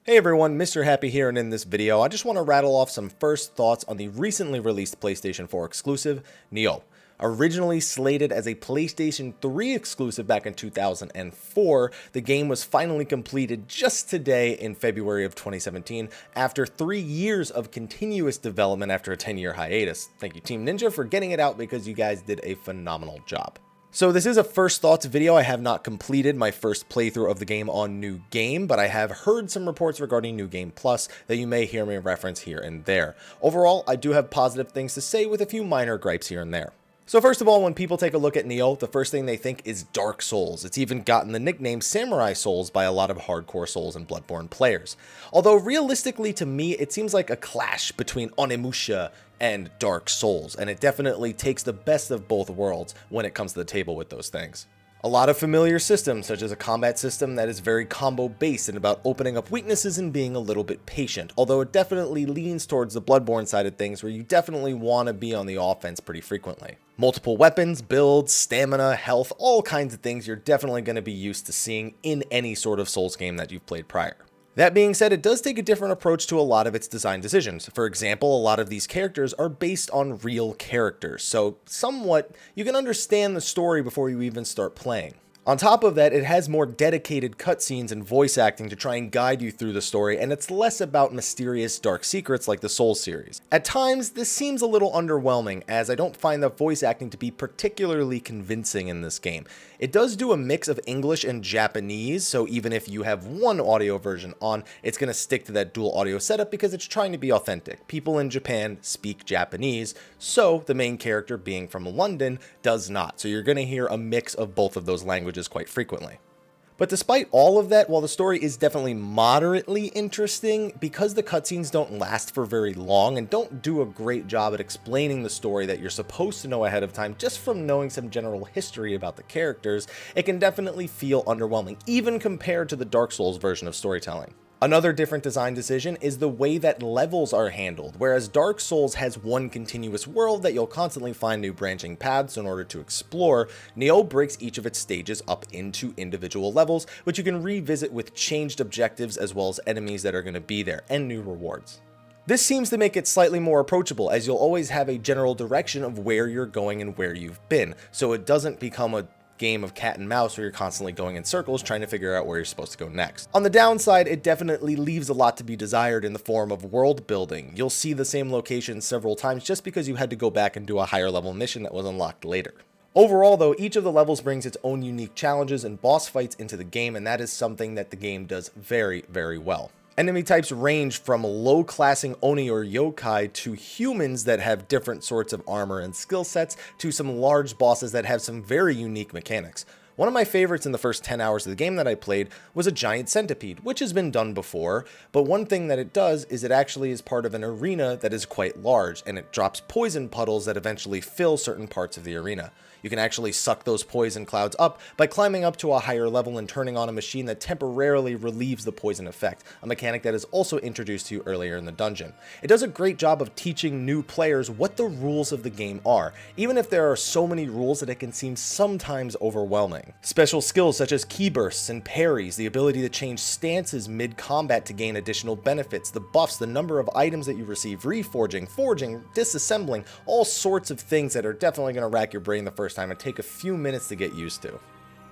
Hey everyone, Mr. Happy here, and in this video, I just want to rattle off some first thoughts on the recently released PlayStation 4 exclusive, NioH. Originally slated as a PlayStation 3 exclusive back in 2004, the game was finally completed just today in February of 2017 after 3 years of continuous development after a 10-year hiatus. Thank you Team Ninja for getting it out because you guys did a phenomenal job. So this is a first thoughts video. I have not completed my first playthrough of the game on New Game, but I have heard some reports regarding New Game Plus that you may hear me reference here and there. Overall, I do have positive things to say with a few minor gripes here and there. So first of all, when people take a look at NioH, the first thing they think is Dark Souls. It's even gotten the nickname Samurai Souls by a lot of hardcore Souls and Bloodborne players. Although realistically to me, it seems like a clash between Onimusha and Dark Souls, and it definitely takes the best of both worlds when it comes to the table with those things. A lot of familiar systems, such as a combat system that is very combo-based and about opening up weaknesses and being a little bit patient, although it definitely leans towards the Bloodborne side of things where you definitely want to be on the offense pretty frequently. Multiple weapons, builds, stamina, health, all kinds of things you're definitely going to be used to seeing in any sort of Souls game that you've played prior. That being said, it does take a different approach to a lot of its design decisions. For example, a lot of these characters are based on real characters, so somewhat you can understand the story before you even start playing. On top of that, it has more dedicated cutscenes and voice acting to try and guide you through the story, and it's less about mysterious dark secrets like the Souls series. At times, this seems a little underwhelming, as I don't find the voice acting to be particularly convincing in this game. It does do a mix of English and Japanese, so even if you have one audio version on, it's going to stick to that dual audio setup because it's trying to be authentic. People in Japan speak Japanese, so the main character, being from London, does not. So you're going to hear a mix of both of those languages quite frequently. But despite all of that, while the story is definitely moderately interesting, because the cutscenes don't last for very long and don't do a great job at explaining the story that you're supposed to know ahead of time just from knowing some general history about the characters, it can definitely feel underwhelming, even compared to the Dark Souls version of storytelling. Another different design decision is the way that levels are handled. Whereas Dark Souls has one continuous world that you'll constantly find new branching paths in order to explore, NioH breaks each of its stages up into individual levels, which you can revisit with changed objectives as well as enemies that are going to be there, and new rewards. This seems to make it slightly more approachable, as you'll always have a general direction of where you're going and where you've been, so it doesn't become a game of cat and mouse where you're constantly going in circles trying to figure out where you're supposed to go next. On the downside, it definitely leaves a lot to be desired in the form of world building. You'll see the same location several times just because you had to go back and do a higher level mission that was unlocked later. Overall though, each of the levels brings its own unique challenges and boss fights into the game, and that is something that the game does very, very well. Enemy types range from low-classing Oni or yokai to humans that have different sorts of armor and skill sets to some large bosses that have some very unique mechanics. One of my favorites in the first 10 hours of the game that I played was a giant centipede, which has been done before, but one thing that it does is it actually is part of an arena that is quite large, and it drops poison puddles that eventually fill certain parts of the arena. You can actually suck those poison clouds up by climbing up to a higher level and turning on a machine that temporarily relieves the poison effect, a mechanic that is also introduced to you earlier in the dungeon. It does a great job of teaching new players what the rules of the game are, even if there are so many rules that it can seem sometimes overwhelming. Special skills such as key bursts and parries, the ability to change stances mid-combat to gain additional benefits, the buffs, the number of items that you receive, reforging, forging, disassembling, all sorts of things that are definitely going to rack your brain the first time and take a few minutes to get used to.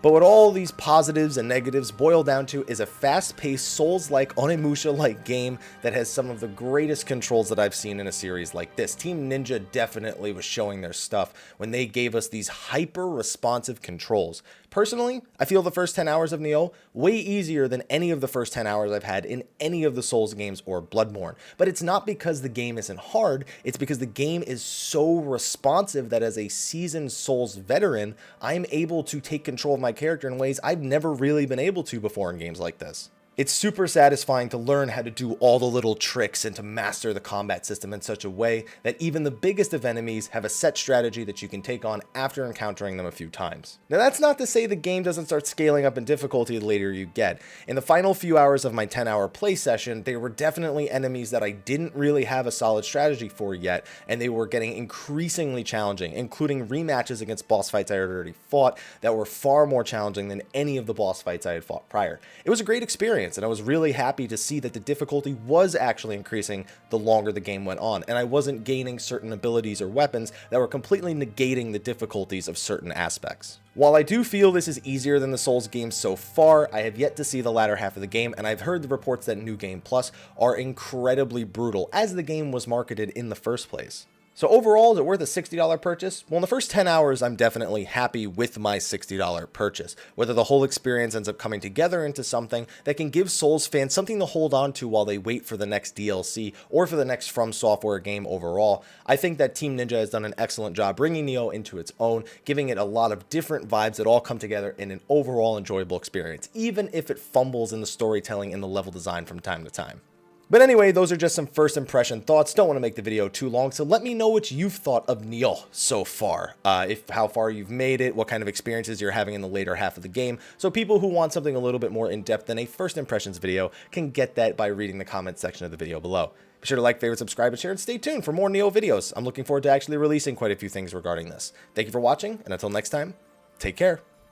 But what all these positives and negatives boil down to is a fast-paced, Souls-like, Onimusha-like game that has some of the greatest controls that I've seen in a series like this. Team Ninja definitely was showing their stuff when they gave us these hyper-responsive controls. Personally, I feel the first 10 hours of NioH way easier than any of the first 10 hours I've had in any of the Souls games or Bloodborne. But it's not because the game isn't hard, it's because the game is so responsive that as a seasoned Souls veteran, I'm able to take control of my character in ways I've never really been able to before in games like this. It's super satisfying to learn how to do all the little tricks and to master the combat system in such a way that even the biggest of enemies have a set strategy that you can take on after encountering them a few times. Now that's not to say the game doesn't start scaling up in difficulty the later you get. In the final few hours of my 10-hour play session, there were definitely enemies that I didn't really have a solid strategy for yet, and they were getting increasingly challenging, including rematches against boss fights I had already fought that were far more challenging than any of the boss fights I had fought prior. It was a great experience. experience, and I was really happy to see that the difficulty was actually increasing the longer the game went on, and I wasn't gaining certain abilities or weapons that were completely negating the difficulties of certain aspects. While I do feel this is easier than the Souls games so far, I have yet to see the latter half of the game, and I've heard the reports that New Game Plus are incredibly brutal, as the game was marketed in the first place. So overall, is it worth a $60 purchase? Well, in the first 10 hours, I'm definitely happy with my $60 purchase. Whether the whole experience ends up coming together into something that can give Souls fans something to hold on to while they wait for the next DLC or for the next From Software game overall, I think that Team Ninja has done an excellent job bringing Nioh into its own, giving it a lot of different vibes that all come together in an overall enjoyable experience, even if it fumbles in the storytelling and the level design from time to time. But anyway, those are just some first impression thoughts. Don't want to make the video too long, so let me know what you've thought of Nioh so far. How far you've made it, what kind of experiences you're having in the later half of the game, so people who want something a little bit more in-depth than a first impressions video can get that by reading the comment section of the video below. Be sure to like, favorite, subscribe, and share, and stay tuned for more Nioh videos. I'm looking forward to actually releasing quite a few things regarding this. Thank you for watching, and until next time, take care.